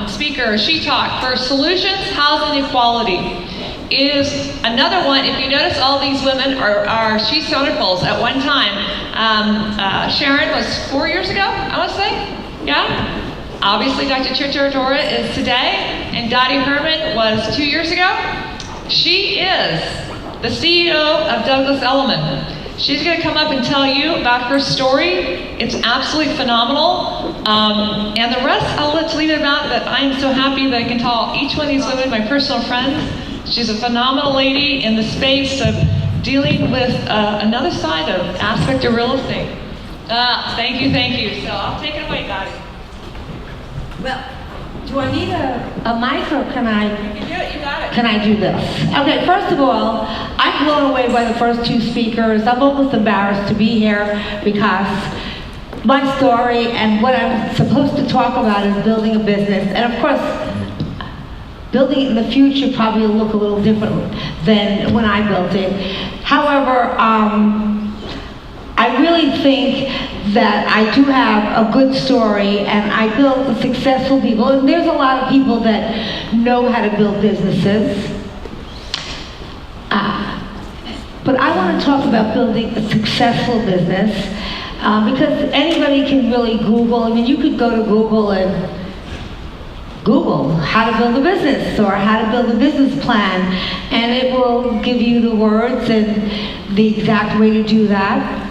speaker, SHETalk, for Solutions Housing Equality, is another one. If you notice, all these women are SHETalkers at one time. Sharon was 4 years ago, I want to say. Yeah? Obviously, Dr. Chichardora is today, and Dottie Herman was 2 years ago. She is the CEO of Douglas Elliman. She's going to come up and tell you about her story. It's absolutely phenomenal. And the rest, I'll let you leave it about that. I am so happy that I can tell each one of these women, my personal friends. She's a phenomenal lady in the space of dealing with another side of aspect of real estate. Thank you. So I'll take it away, Dottie. Well, do I need a mic or can I? You can do it, you got it. Can I do this? Okay, first of all, I'm blown away by the first two speakers. I'm almost embarrassed to be here because my story and what I'm supposed to talk about is building a business. And of course, building it in the future probably will look a little different than when I built it. However, I really think that I do have a good story and I built successful people. And there's a lot of people that know how to build businesses. But I want to talk about building a successful business because anybody can really Google. I mean, you could go to Google and Google how to build a business or how to build a business plan, and it will give you the words and the exact way to do that.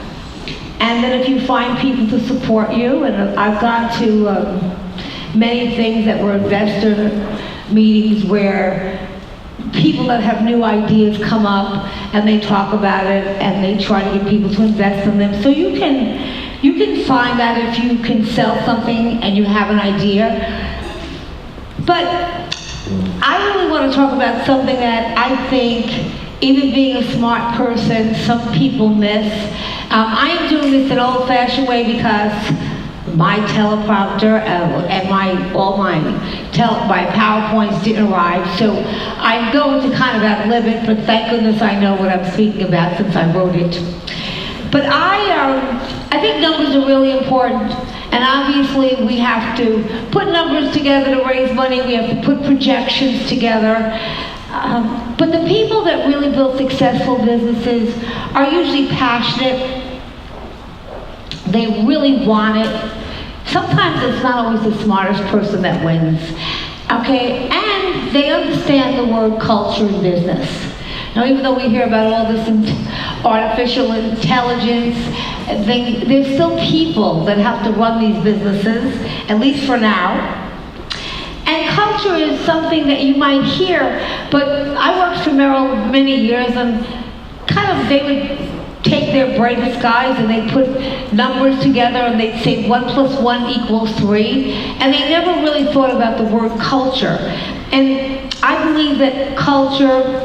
And then if you find people to support you, and I've gone to many things that were investor meetings where people that have new ideas come up and they talk about it and they try to get people to invest in them. So you can find out if you can sell something and you have an idea. But I really want to talk about something that I think, even being a smart person, some people miss. I am doing this an old-fashioned way because my teleprompter and my PowerPoints didn't arrive, so I'm going to kind of outlive it, but thank goodness I know what I'm speaking about since I wrote it. But I think numbers are really important, and obviously we have to put numbers together to raise money, we have to put projections together. But the people that really build successful businesses are usually passionate. They really want it. Sometimes it's not always the smartest person that wins. Okay, and they understand the word culture in business. Now, even though we hear about all this artificial intelligence, there's still people that have to run these businesses, at least for now. And culture is something that you might hear, but I worked for Merrill many years, and they would take their brightest guys and they'd put numbers together and they'd say 1 + 1 = 3, and they never really thought about the word culture. And I believe that culture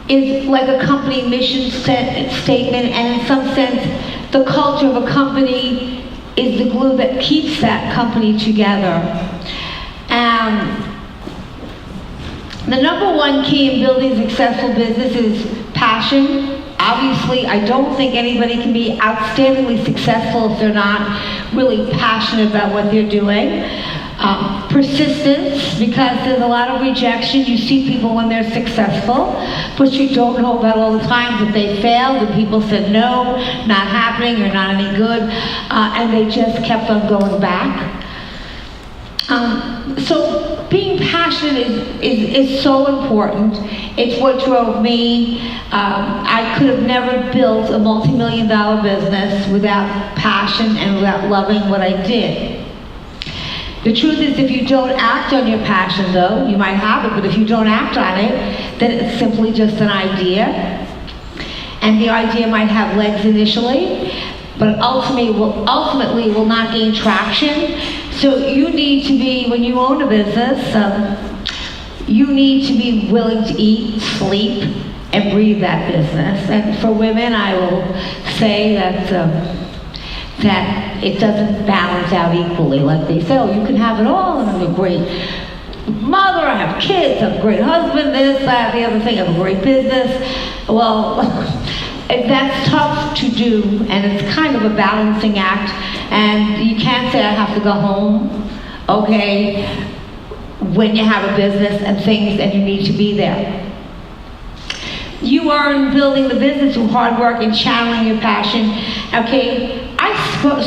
is like a company mission statement, and in some sense, the culture of a company is the glue that keeps that company together. The number one key in building a successful business is passion. Obviously, I don't think anybody can be outstandingly successful if they're not really passionate about what they're doing. Persistence, because there's a lot of rejection. You see people when they're successful, but you don't know about all the times that they failed and people said no, not happening, you're not any good, and they just kept on going back. So being passionate is so important. It's what drove me. I could have never built a multi-million-dollar business without passion and without loving what I did. The truth is, if you don't act on your passion, though, you might have it, but if you don't act on it, then it's simply just an idea. And the idea might have legs initially, but ultimately will not gain traction. So you need to be, when you own a business, you need to be willing to eat, sleep, and breathe that business. And for women, I will say that it doesn't balance out equally. Like they say, oh, you can have it all, and I'm a great mother, I have kids, I'm a great husband, this, that, the other thing, I have a great business. Well, that's tough to do, and it's kind of a balancing act, and you can't say I have to go home okay, when you have a business and things and you need to be there. You earn building the business through hard work and channeling your passion. Okay, I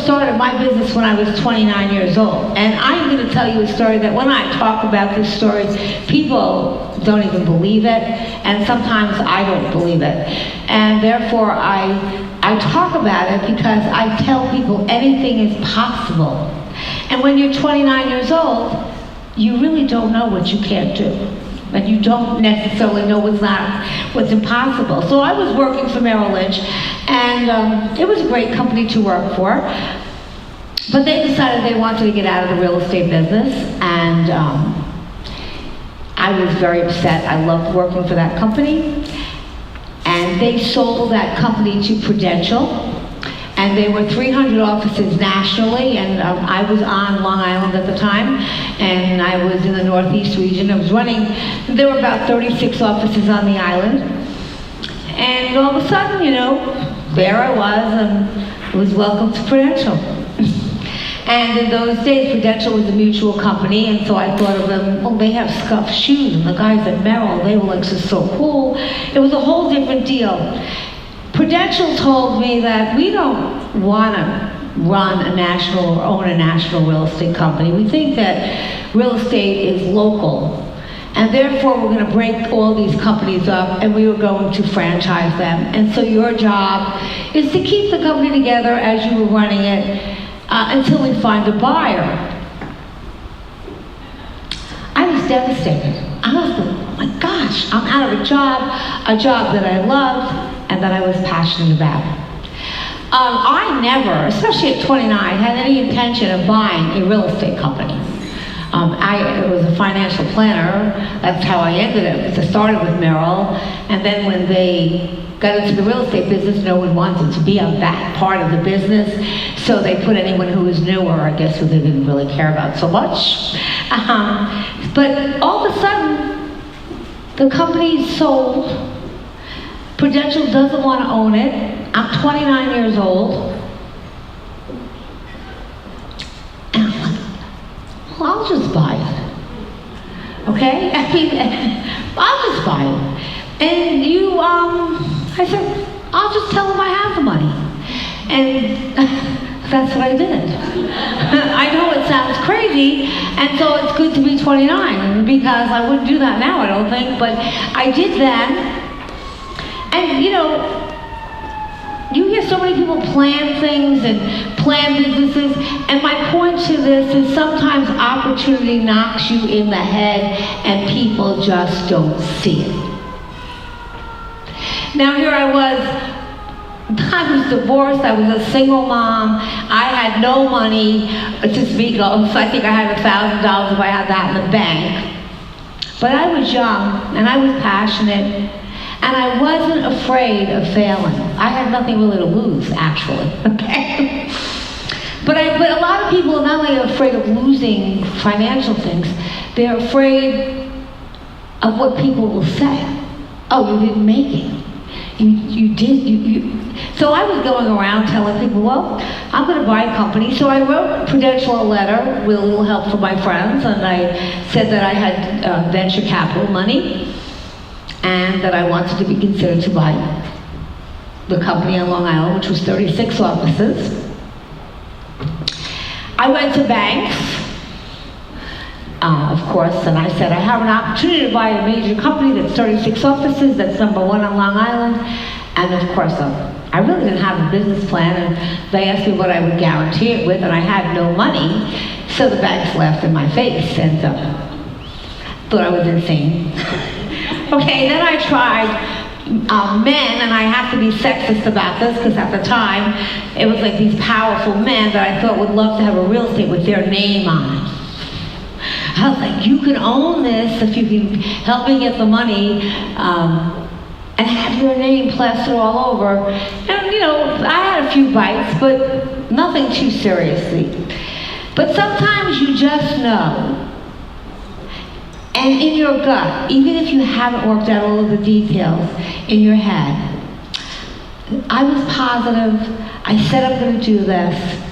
started my business when I was 29 years old. And I'm going to tell you a story that when I talk about this story, people don't even believe it. And sometimes I don't believe it. And therefore, I talk about it because I tell people anything is possible. And when you're 29 years old, you really don't know what you can't do. And you don't necessarily know what's impossible. So I was working for Merrill Lynch, and it was a great company to work for. But they decided they wanted to get out of the real estate business, and I was very upset. I loved working for that company. And they sold that company to Prudential. And there were 300 offices nationally, and I was on Long Island at the time, and I was in the Northeast region. I was running, there were about 36 offices on the island. And all of a sudden, you know, there I was, and was welcome to Prudential. And in those days, Prudential was a mutual company, and so I thought of them, well, they have scuffed shoes, and the guys at Merrill, they were like just so cool. It was a whole different deal. Prudential told me that we don't want to run a national or own a national real estate company. We think that real estate is local, and therefore we're going to break all these companies up and we were going to franchise them. And so your job is to keep the company together as you were running it until we find a buyer. I was devastated. I was like, oh my gosh, I'm out of a job that I loved and that I was passionate about. I never, especially at 29, had any intention of buying a real estate company. I was a financial planner. That's how I ended it. I started with Merrill, and then when they got into the real estate business, no one wanted to be on that part of the business, so they put anyone who was newer, I guess, who they didn't really care about so much. But all of a sudden, the company sold. Prudential doesn't want to own it. I'm 29 years old. And I'm like, well, I'll just buy it. Okay? I mean, I'll just buy it. And I said, I'll just tell them I have the money. And that's what I did. I know it sounds crazy, and so it's good to be 29, because I wouldn't do that now, I don't think, but I did that. And you know, you hear so many people plan things and plan businesses, and my point to this is sometimes opportunity knocks you in the head and people just don't see it. Now here I was divorced, I was a single mom, I had no money to speak of, so I think I had $1,000 if I had that in the bank. But I was young, and I was passionate, and I wasn't afraid of failing. I had nothing really to lose, actually, okay? But a lot of people are not only afraid of losing financial things, they're afraid of what people will say. Oh, you didn't make it. So I was going around telling people, well, I'm going to buy a company. So I wrote Prudential a letter with a little help from my friends, and I said that I had venture capital money, and that I wanted to be considered to buy the company on Long Island, which was 36 offices. I went to banks, of course, and I said, I have an opportunity to buy a major company that's 36 offices, that's #1 on Long Island. And of course, I really didn't have a business plan, and they asked me what I would guarantee it with, and I had no money, so the banks laughed in my face and thought I was insane. Okay, then I tried men, and I have to be sexist about this, because at the time, it was like these powerful men that I thought would love to have a real estate with their name on it. I was like, you can own this if you can help me get the money, and have your name plastered all over. And you know, I had a few bites, but nothing too seriously. But sometimes you just know. And in your gut, even if you haven't worked out all of the details in your head, I was positive. I said I'm going to do this.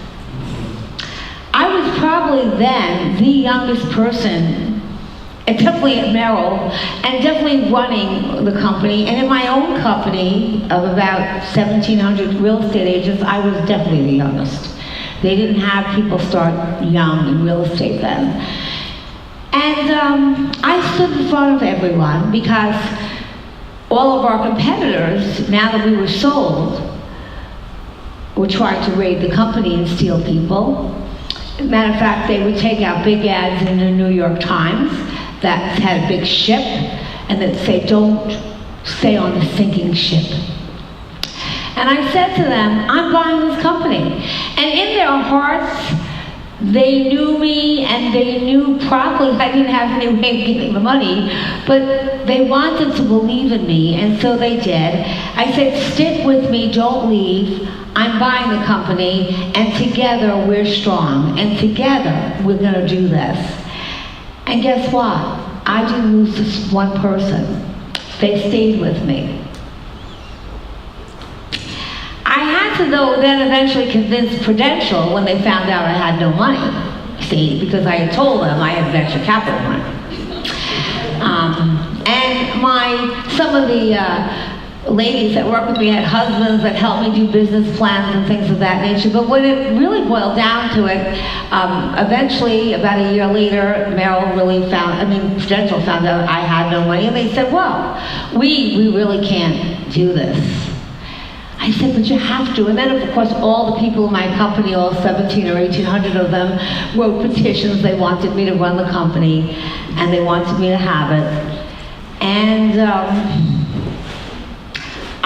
I was probably probably then the youngest person, and definitely at Merrill, and definitely running the company. And in my own company of about 1,700 real estate agents, I was definitely the youngest. They didn't have people start young in real estate then. And I stood in front of everyone because all of our competitors, now that we were sold, were trying to raid the company and steal people. Matter of fact, they would take out big ads in the New York Times that had a big ship, and that say, "Don't stay on the sinking ship." And I said to them, I'm buying this company. And in their hearts, they knew me, and they knew probably I didn't have any way of getting the money, but they wanted to believe in me, and so they did. I said, stick with me, don't leave. I'm buying the company, and together we're strong, and together we're gonna do this. And guess what? I didn't lose this one person. They stayed with me. I had to, though, then eventually convince Prudential when they found out I had no money, see, because I had told them I had venture capital money. And some of the ladies that worked with me had husbands that helped me do business plans and things of that nature. But when it really boiled down to it, eventually, about a year later, Prudential found out I had no money, and they said, well, we really can't do this. I said, but you have to. And then, of course, all the people in my company, all 1,700 or 1,800 of them, wrote petitions. They wanted me to run the company, and they wanted me to have it. And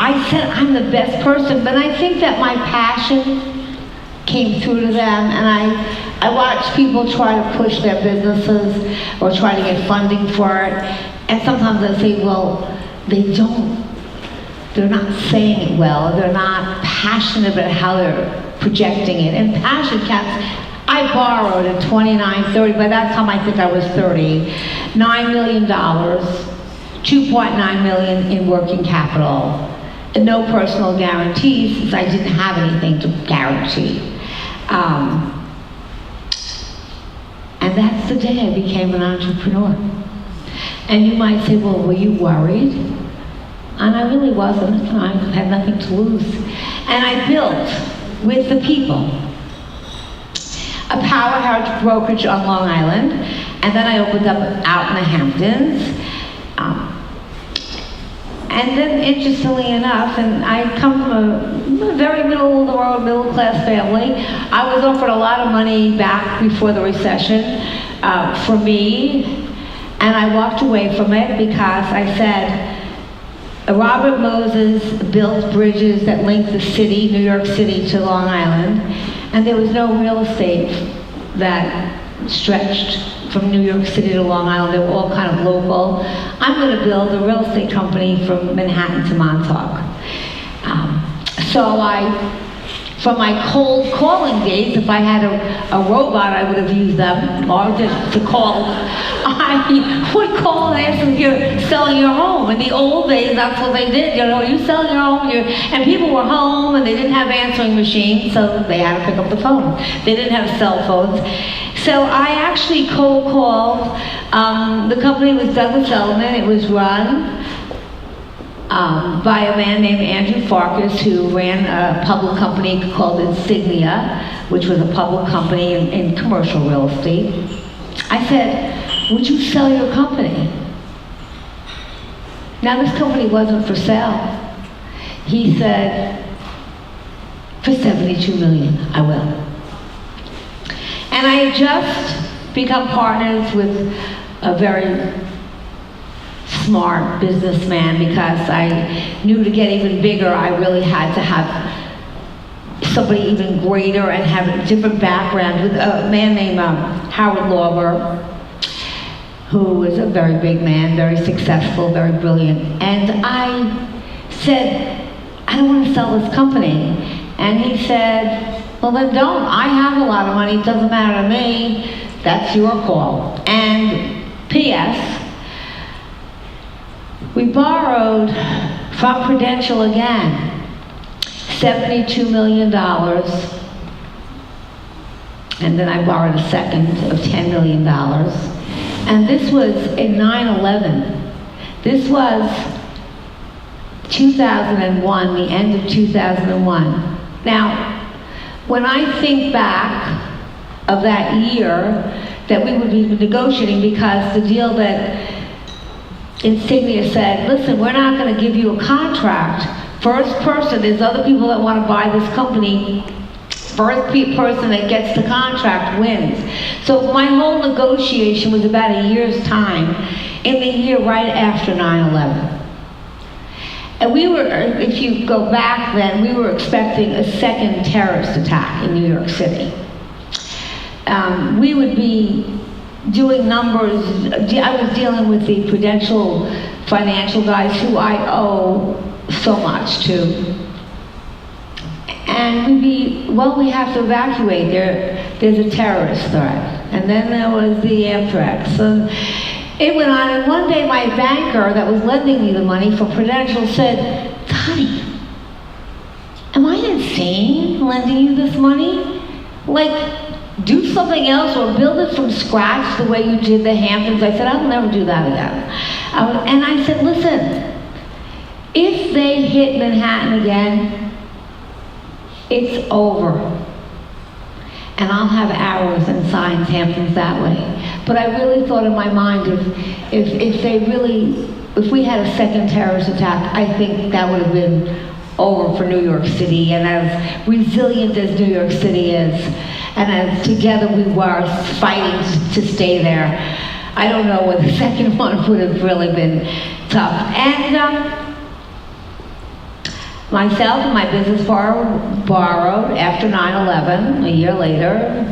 I said, I'm the best person, but I think that my passion came through to them, and I watched people try to push their businesses or try to get funding for it. And sometimes I say, well, they're not saying it well, they're not passionate about how they're projecting it. And passion counts. I borrowed at 29, 30, by that time I think I was 30, $9 million, $2.9 million in working capital, and no personal guarantees since I didn't have anything to guarantee. And that's the day I became an entrepreneur. And you might say, well, were you worried? And I really wasn't. I had nothing to lose. And I built, with the people, a powerhouse brokerage on Long Island, and then I opened up out in the Hamptons. And then, interestingly enough, and I come from a very middle-of-the-road, middle-class family, I was offered a lot of money back before the recession for me, and I walked away from it because I said, Robert Moses built bridges that linked the city, New York City, to Long Island, and there was no real estate that stretched from New York City to Long Island. They were all kind of local. I'm going to build a real estate company from Manhattan to Montauk. From my cold calling days, if I had a robot, I would have used them, or just to call. I would call and ask them if you're selling your home. In the old days, that's what they did. You selling your home, and people were home, and they didn't have answering machines, so they had to pick up the phone. They didn't have cell phones. So I actually cold called. The company was Douglas Elliman. It was run by a man named Andrew Farkas, who ran a public company called Insignia, which was a public company in commercial real estate. I said, would you sell your company? Now, this company wasn't for sale. He said, for $72 million, I will. And I had just become partners with a very smart businessman, because I knew to get even bigger, I really had to have somebody even greater and have a different background, with a man named Howard Lawber, who was a very big man, very successful, very brilliant. And I said, I don't want to sell this company. And he said, well, then don't. I have a lot of money. It doesn't matter to me. That's your call. And P.S., we borrowed from Prudential again, $72 million. And then I borrowed a second of $10 million. And this was in 9/11. This was 2001, the end of 2001. Now, when I think back of that year that we would be negotiating, because the deal that Insignia said, listen, we're not going to give you a contract. First person, there's other people that want to buy this company. First person that gets the contract wins. So my whole negotiation was about a year's time, in the year right after 9/11. And we were, if you go back then, we were expecting a second terrorist attack in New York City. We would be doing numbers. I was dealing with the Prudential financial guys who I owe so much to. And we'd be, well, we have to evacuate. There's a terrorist threat. And then there was the anthrax. So it went on, and one day my banker that was lending me the money for Prudential said, Dottie, am I insane lending you this money? Like, do something else or build it from scratch the way you did the Hamptons. I said, I'll never do that again. And I said, listen, if they hit Manhattan again, it's over. And I'll have arrows and signs, Hamptons that way. But I really thought in my mind, if we had a second terrorist attack, I think that would have been over for New York City. And as resilient as New York City is, and as together we were fighting to stay there, I don't know what the second one would have really been tough. And myself and my business borrowed after 9/11, a year later,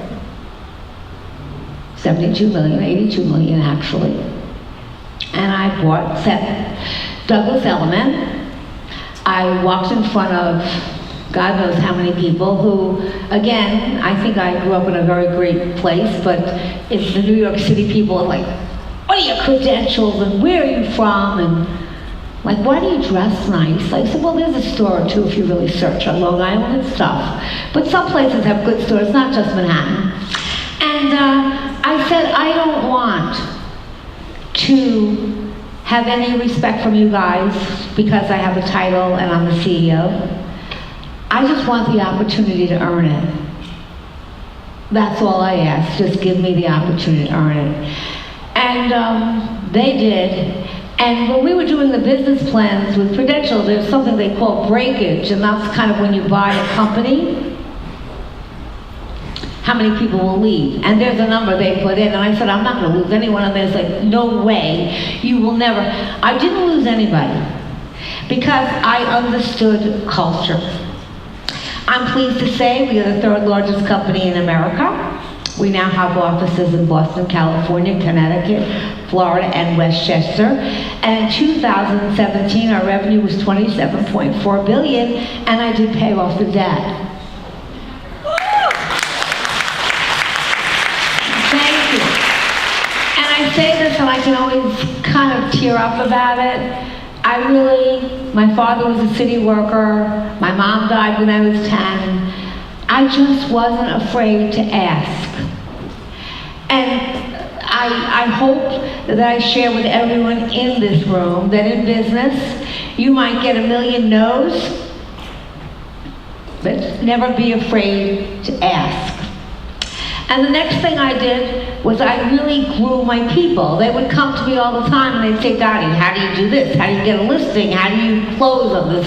72 million, 82 million actually. And I bought Douglas Elliman. I walked in front of God knows how many people who, again, I think I grew up in a very great place, but it's the New York City people are like, what are your credentials and where are you from? And like, why do you dress nice? I said, well, there's a store or two if you really search on Long Island and stuff. But some places have good stores, not just Manhattan. And I said, I don't want to have any respect from you guys because I have a title and I'm the CEO. I just want the opportunity to earn it. That's all I ask, just give me the opportunity to earn it. And they did. And when we were doing the business plans with Prudential, there's something they call breakage, and that's kind of when you buy a company, how many people will leave. And there's a number they put in, and I said, I'm not going to lose anyone. And there's like, no way, you will never. I didn't lose anybody because I understood culture. I'm pleased to say we are the third largest company in America. We now have offices in Boston, California, Connecticut, Florida, and Westchester. And in 2017, our revenue was $27.4 billion, and I did pay off the debt. Thank you. And I say this, and I can always kind of tear up about it. My father was a city worker. My mom died when I was 10. I just wasn't afraid to ask. And I hope that I share with everyone in this room that in business, you might get a million no's, but never be afraid to ask. And the next thing I did was I really grew my people. They would come to me all the time and they'd say, Dottie, how do you do this? How do you get a listing? How do you close on this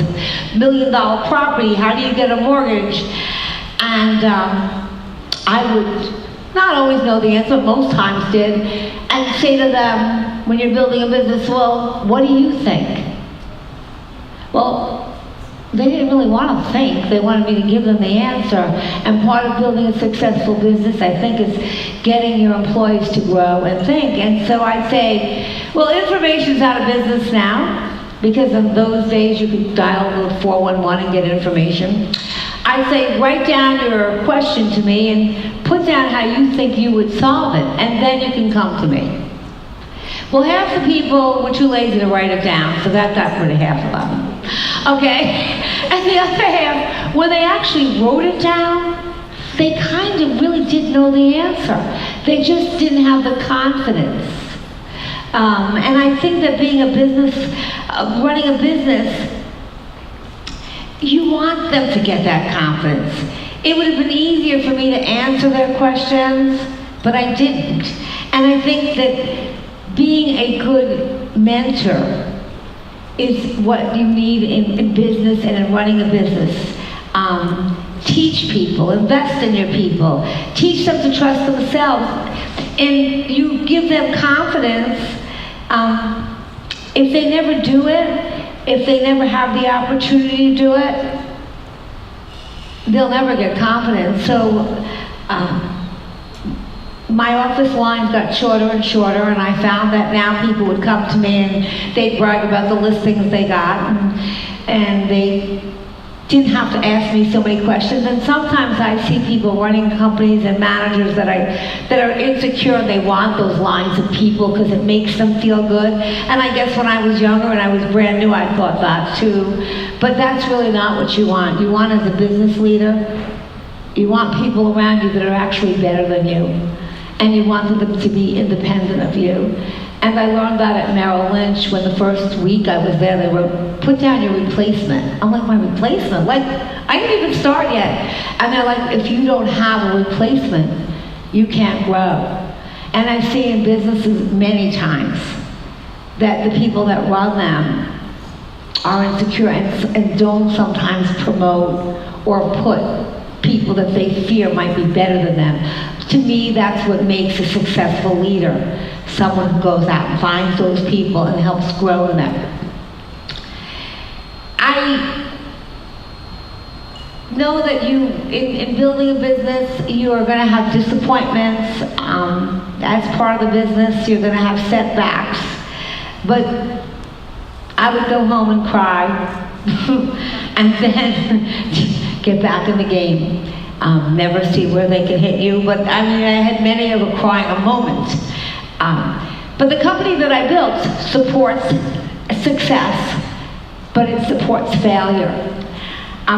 $1 million property? How do you get a mortgage? And I would not always know the answer, but most times did, and say to them, when you're building a business, well, what do you think? Well, they didn't really want to think. They wanted me to give them the answer. And part of building a successful business, I think, is getting your employees to grow and think. And so I'd say, well, information's out of business now, because in those days you could dial the 411 and get information. I'd say, write down your question to me and put down how you think you would solve it, and then you can come to me. Well, half the people were too lazy to write it down, so that got rid of half of them. Okay? And the other half, when they actually wrote it down, they kind of really did know the answer. They just didn't have the confidence. And I think that being a business, running a business, you want them to get that confidence. It would have been easier for me to answer their questions, but I didn't. And I think that being a good mentor is what you need in business and in running a business. Teach people, invest in your people, teach them to trust themselves, and you give them confidence. If they never do it, if they never have the opportunity to do it, they'll never get confidence. So my office lines got shorter and shorter, and I found that now people would come to me and they'd brag about the listings they got, and they didn't have to ask me so many questions. And sometimes I see people running companies and managers that are insecure, and they want those lines of people because it makes them feel good. And I guess when I was younger and I was brand new, I thought that too. But that's really not what you want. You want, as a business leader, you want people around you that are actually better than you. And you want them to be independent of you. And I learned that at Merrill Lynch when the first week I was there. They wrote, put down your replacement. I'm like, my replacement? Like, I didn't even start yet. And they're like, if you don't have a replacement, you can't grow. And I see in businesses many times that the people that run them are insecure and don't sometimes promote or put people that they fear might be better than them. To me, that's what makes a successful leader. Someone who goes out and finds those people and helps grow them. I know that in building a business, you are going to have disappointments. As part of the business, you're going to have setbacks. But I would go home and cry and then get back in the game. Never see where they can hit you, but I mean, I had many of a crying moment. But the company that I built supports success, but it supports failure.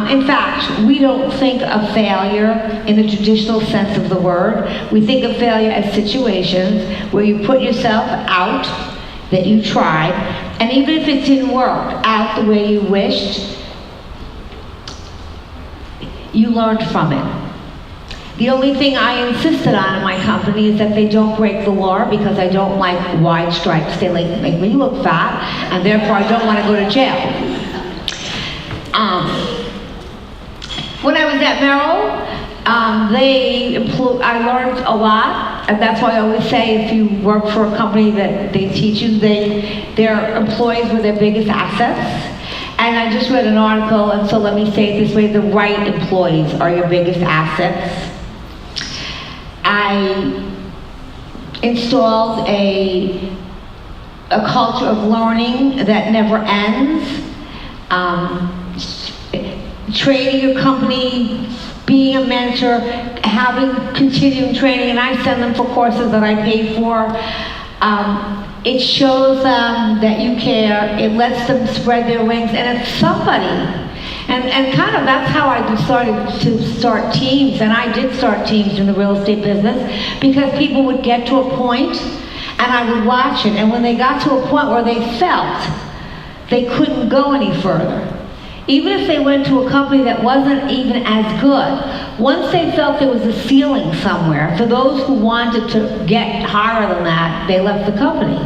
In fact, we don't think of failure in the traditional sense of the word. We think of failure as situations where you put yourself out, that you tried, and even if it didn't work out the way you wished, you learned from it. The only thing I insisted on in my company is that they don't break the law, because I don't like wide stripes. They make me look fat, and therefore I don't want to go to jail. When I was at Merrill, I learned a lot, and that's why I always say if you work for a company that they teach you, their employees were their biggest assets. And I just read an article, and so let me say it this way: the right employees are your biggest assets. I installed a culture of learning that never ends. Training your company, being a mentor, having continuing training, and I send them for courses that I pay for. It shows them that you care. It lets them spread their wings, and it's somebody. And kind of that's how I decided to start teams, and I did start teams in the real estate business, because people would get to a point, and I would watch it, and when they got to a point where they felt they couldn't go any further, even if they went to a company that wasn't even as good, once they felt there was a ceiling somewhere, for those who wanted to get higher than that, they left the company.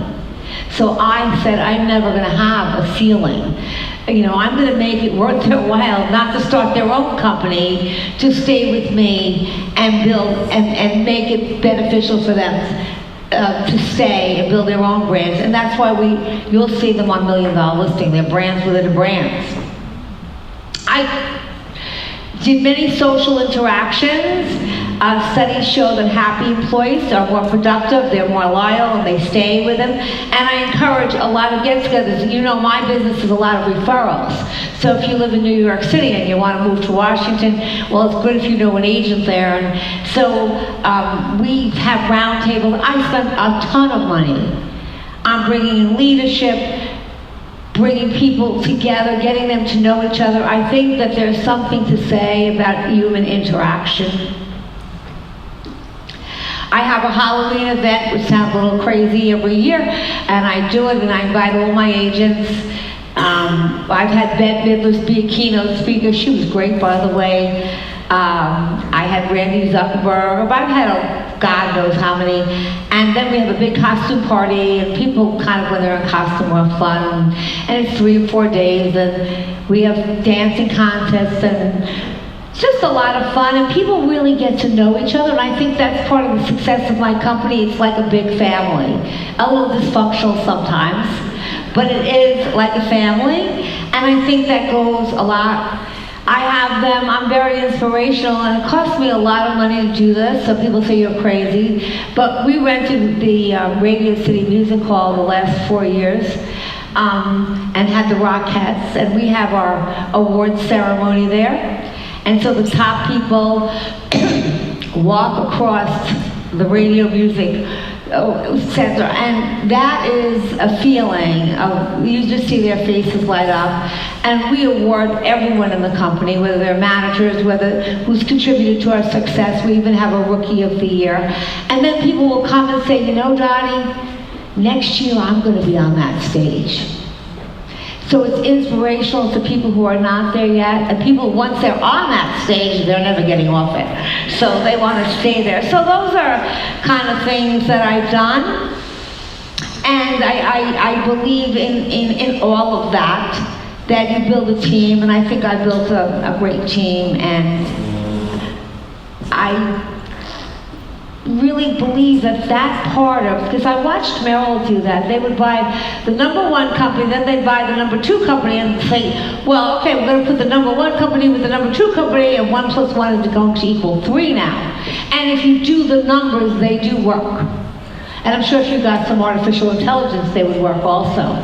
So I said, I'm never going to have a ceiling. You know, I'm going to make it worth their while not to start their own company, to stay with me and build and make it beneficial for them to stay and build their own brands. And that's why you'll see them on $1 Million Listing. They're brands within brands. I did many social interactions. Studies show that happy employees are more productive, they're more loyal, and they stay with them. And I encourage a lot of get-togethers. You know, my business is a lot of referrals. So if you live in New York City and you want to move to Washington, well, it's good if you know an agent there. And so we have roundtables. I spend a ton of money on bringing in leadership, bringing people together, getting them to know each other. I think that there's something to say about human interaction. I have a Halloween event, which sounds a little crazy, every year, and I do it, and I invite all my agents. I've had Bette Midler be a keynote speaker. She was great, by the way. I had Randy Zuckerberg. I've had God knows how many. And then we have a big costume party, and people kind of, when they're in costume, have fun. And it's 3 or 4 days, and we have dancing contests, and it's just a lot of fun, and people really get to know each other, and I think that's part of the success of my company. It's like a big family. A little dysfunctional sometimes, but it is like a family, and I think that goes a lot. I have them, I'm very inspirational, and it costs me a lot of money to do this, so people say you're crazy. But we rented the Radio City Music Hall the last 4 years, and had the Rockettes, and we have our awards ceremony there. And so the top people walk across the radio music center, and that is a feeling of, you just see their faces light up. And we award everyone in the company, whether they're managers, whether who's contributed to our success. We even have a Rookie of the Year. And then people will come and say, you know, Dottie, next year I'm going to be on that stage. So it's inspirational to people who are not there yet, and people, once they're on that stage, they're never getting off it. So they want to stay there. So those are kind of things that I've done. And I believe in all of that you build a team, and I think I built a great team, and I really believe that part of, because I watched Merrill do that. They would buy the #1 company, then they'd buy the #2 company and say, well, okay, we're going to put the #1 company with the #2 company, and 1 + 1 is going to equal 3 now. And if you do the numbers, they do work. And I'm sure if you got some artificial intelligence, they would work also.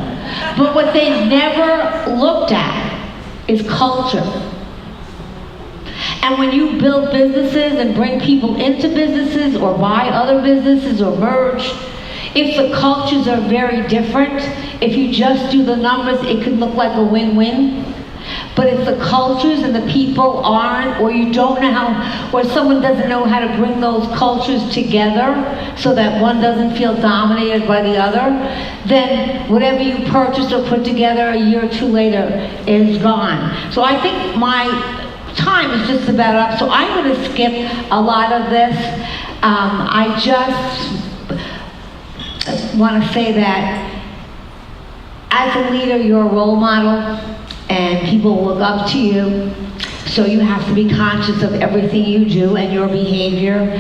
But what they never looked at is culture. And when you build businesses and bring people into businesses or buy other businesses or merge, if the cultures are very different, if you just do the numbers, it could look like a win-win. But if the cultures and the people aren't, or you don't know how, or someone doesn't know how to bring those cultures together so that one doesn't feel dominated by the other, then whatever you purchased or put together a year or 2 later is gone. So I think my time is just about up, so I'm going to skip a lot of this. I just want to say that as a leader, you're a role model, and people look up to you, so you have to be conscious of everything you do and your behavior.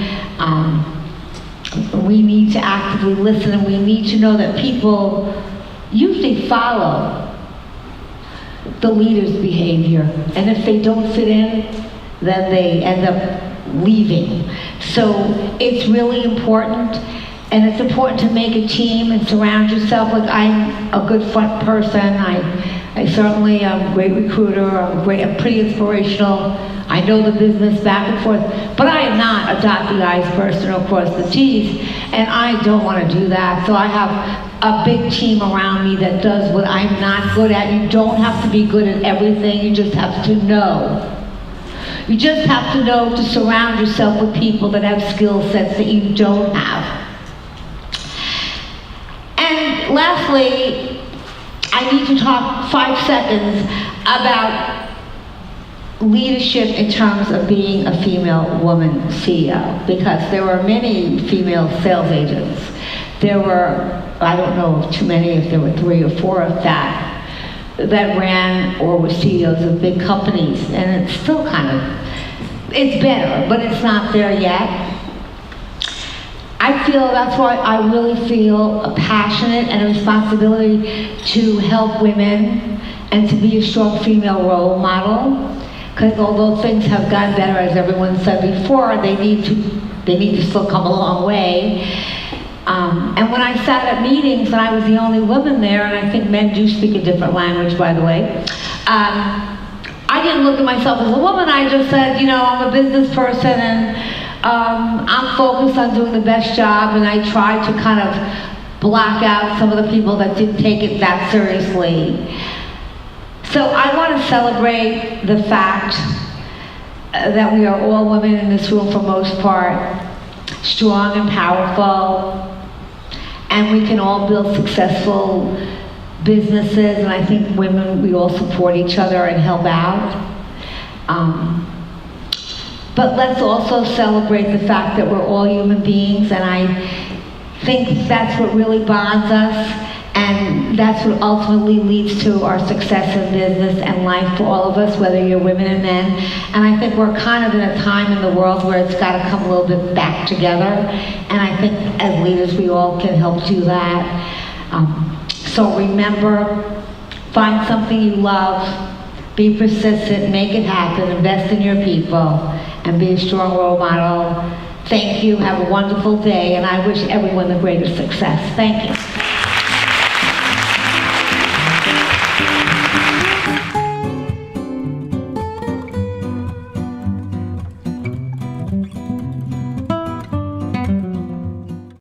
We need to actively listen, and we need to know that people usually follow the leader's behavior, and if they don't fit in, then they end up leaving. So it's really important, and it's important to make a team and surround yourself. Like, I'm a good front person. I certainly am a great recruiter. I'm pretty inspirational. I know the business back and forth, but I am not a dot the I's person or cross the T's, and I don't want to do that. So I have a big team around me that does what I'm not good at. You don't have to be good at everything. You just have to know. You just have to know to surround yourself with people that have skill sets that you don't have. And lastly, I need to talk 5 seconds about leadership in terms of being a female woman CEO, because there were many female sales agents. There were, I don't know too many, if there were 3 or 4 of that ran or were CEOs of big companies, and it's still it's better, but it's not there yet. I feel that's why I really feel a passionate and a responsibility to help women and to be a strong female role model. Because although things have gotten better, as everyone said before, they need to still come a long way. And when I sat at meetings and I was the only woman there, and I think men do speak a different language, by the way, I didn't look at myself as a woman. I just said, you know, I'm a business person, and I'm focused on doing the best job, and I tried to kind of block out some of the people that didn't take it that seriously. So I want to celebrate the fact that we are all women in this room for most part. strong and powerful, and we can all build successful businesses, and I think women, we all support each other and help out. But let's also celebrate the fact that we're all human beings, and I think that's what really bonds us, and that's what ultimately leads to our success in business and life for all of us, whether you're women and men. And I think we're kind of in a time in the world where it's got to come a little bit back together, and I think as leaders we all can help do that. So remember, find something you love, be persistent, make it happen, invest in your people, and be a strong role model. Thank you, have a wonderful day, and I wish everyone the greatest success. Thank you.